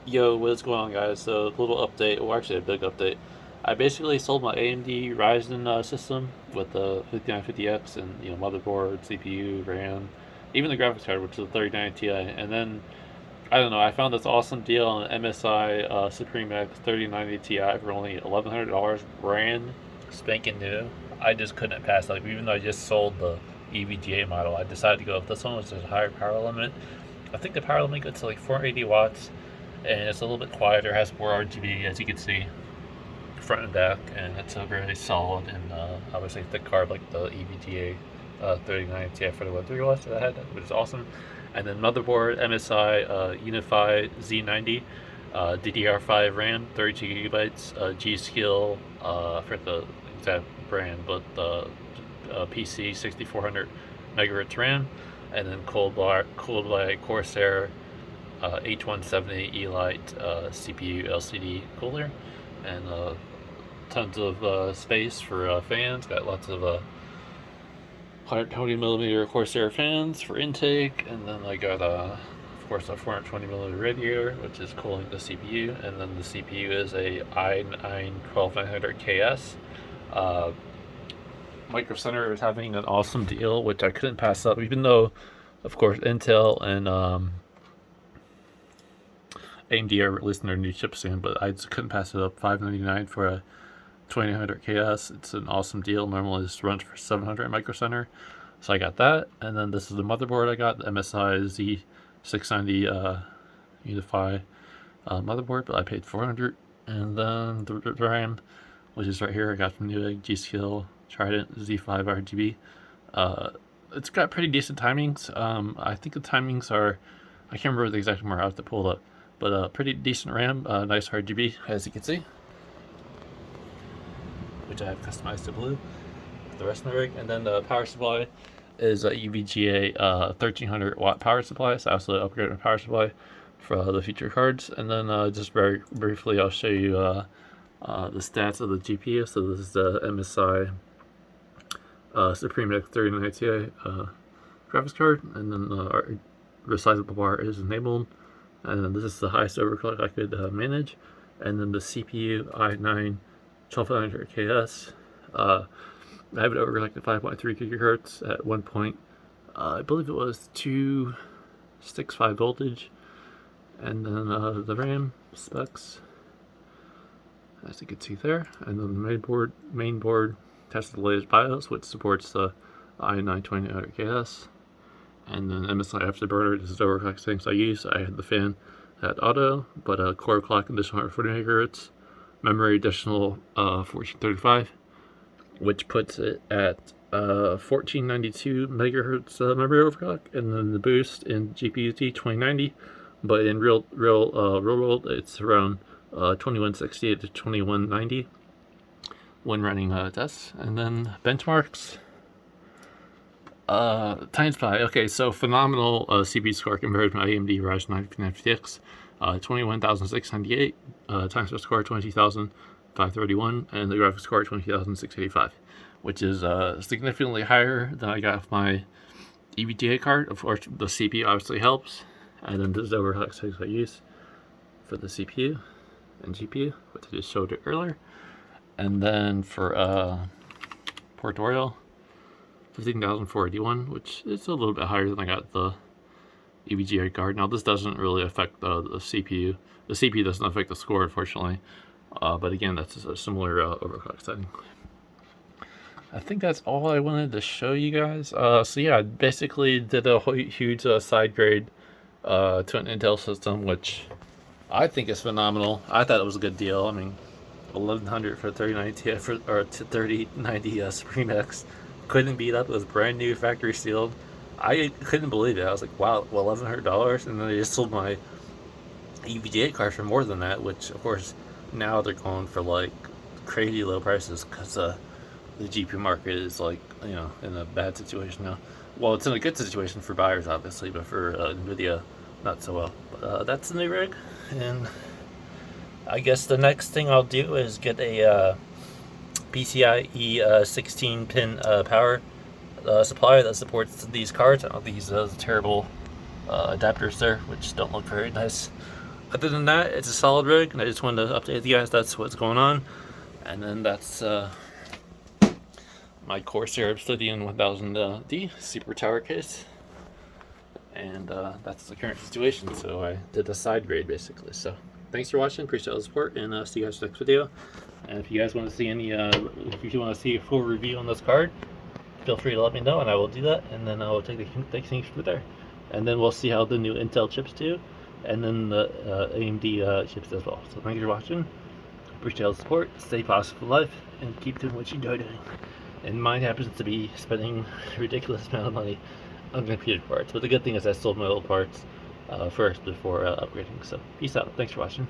Yo, what's going on, guys? So, a little update, or actually a big update. I basically sold my AMD Ryzen system with the 5950X and motherboard, CPU, RAM, even the graphics card, which is a 3090 Ti. And then I don't know, I found this awesome deal on MSI Suprim X 3090 Ti for only $1,100, brand spanking new. I just couldn't pass up, even though I just sold the EVGA model. I decided to go with this one, which is a higher power limit. I think the power limit gets to like 480 watts, and it's a little bit quieter, has more RGB, as you can see, front and back, and it's a really solid and obviously thick card like the EVGA 39 Ti FTW3 Ultra that I had, which is awesome. And then motherboard, MSI Unify Z90, DDR5 RAM, 32 gigabytes, G-Skill, for the exact brand, but the PC 6400 megahertz RAM, and then Cold Light Corsair H170 E-Lite CPU LCD cooler, and tons of space for fans. Got lots of 120 millimeter Corsair fans for intake, and then I got of course a 420 millimeter radiator, which is cooling the CPU, and then the CPU is a i9 12900KS. Micro Center is having an awesome deal, which I couldn't pass up, even though, of course, Intel and AMD are releasing their new chip soon, but I just couldn't pass it up. $599 for a 2900 KS. It's an awesome deal. Normally this runs for 700 Micro Center, so I got that. And then this is the motherboard I got, the MSI Z690 Unify motherboard, but I paid 400. And then the RAM, which is right here, I got from Newegg, G-Skill, Trident, Z5 RGB. It's got pretty decent timings. I think the timings are, I can't remember the exact number, I have to pull it up, but pretty decent RAM, nice RGB, as you can see, which I have customized to blue with the rest of my rig. And then the power supply is a EVGA 1300 watt power supply, so I also upgraded my power supply for the future cards. And then just very briefly, I'll show you the stats of the GPU. So this is the MSI Suprim X 3090 Ti graphics card, and then the resizable bar is enabled, and then this is the highest overclock I could manage. And then the CPU i9 12900KS, I have it overclocked at 5.3 gigahertz at one point. I believe it was 265 voltage. And then the RAM specs, as you can see there. And then the main board tested the latest BIOS, which supports the i9 2900KS. And then MSI Afterburner, this is the overclock settings I use. I had the fan at auto, but core clock additional 140 megahertz, memory additional 1435, which puts it at 1492 megahertz memory overclock, and then the boost in GPU T 2090, but in real world it's around 2168 to 2190 when running tests. And then benchmarks. Times by, okay, so phenomenal CPU score compared to my AMD Ryzen 9 5950X, 21,698, times by score 20,531, and the graphics score 20,685, which is significantly higher than I got with my EVGA card. Of course, the CPU obviously helps, and then this is the overclock settings I use for the CPU and GPU, which I just showed it earlier. And then for Portorial, 15,481, which is a little bit higher than I got the EVGA card. Now this doesn't really affect the CPU. The CPU doesn't affect the score, unfortunately. But again, that's a similar overclock setting. I think that's all I wanted to show you guys. So yeah, I basically did a huge side grade to an Intel system, which I think is phenomenal. I thought it was a good deal. I mean, 1100 for 3090 or 3090 Suprim X. Couldn't beat up. It was brand new, factory sealed. I couldn't believe it. I was like, wow, $1,100, and then they just sold my EVGA card for more than that. Which, of course, now they're going for like crazy low prices because the GPU market is like, in a bad situation now. Well, it's in a good situation for buyers, obviously, but for NVIDIA, not so well. But that's the new rig, and I guess the next thing I'll do is get a PCIe 16-pin power supply that supports these cards. These terrible adapters there, which don't look very nice. Other than that, it's a solid rig, and I just wanted to update you guys. That's what's going on. And then that's my Corsair Obsidian 1000D Super Tower case. And that's the current situation. So I did a side grade basically. So thanks for watching, appreciate all the support, and see you guys next video. And if you guys want to see any, if you want to see a full review on this card, feel free to let me know, and I will do that. And then I will take things from there. And then we'll see how the new Intel chips do, and then the AMD chips as well. So thank you for watching. Appreciate all the support. Stay positive for life, and keep doing what you enjoy doing. And mine happens to be spending a ridiculous amount of money on computer parts. But the good thing is I sold my old parts first before upgrading. So peace out. Thanks for watching.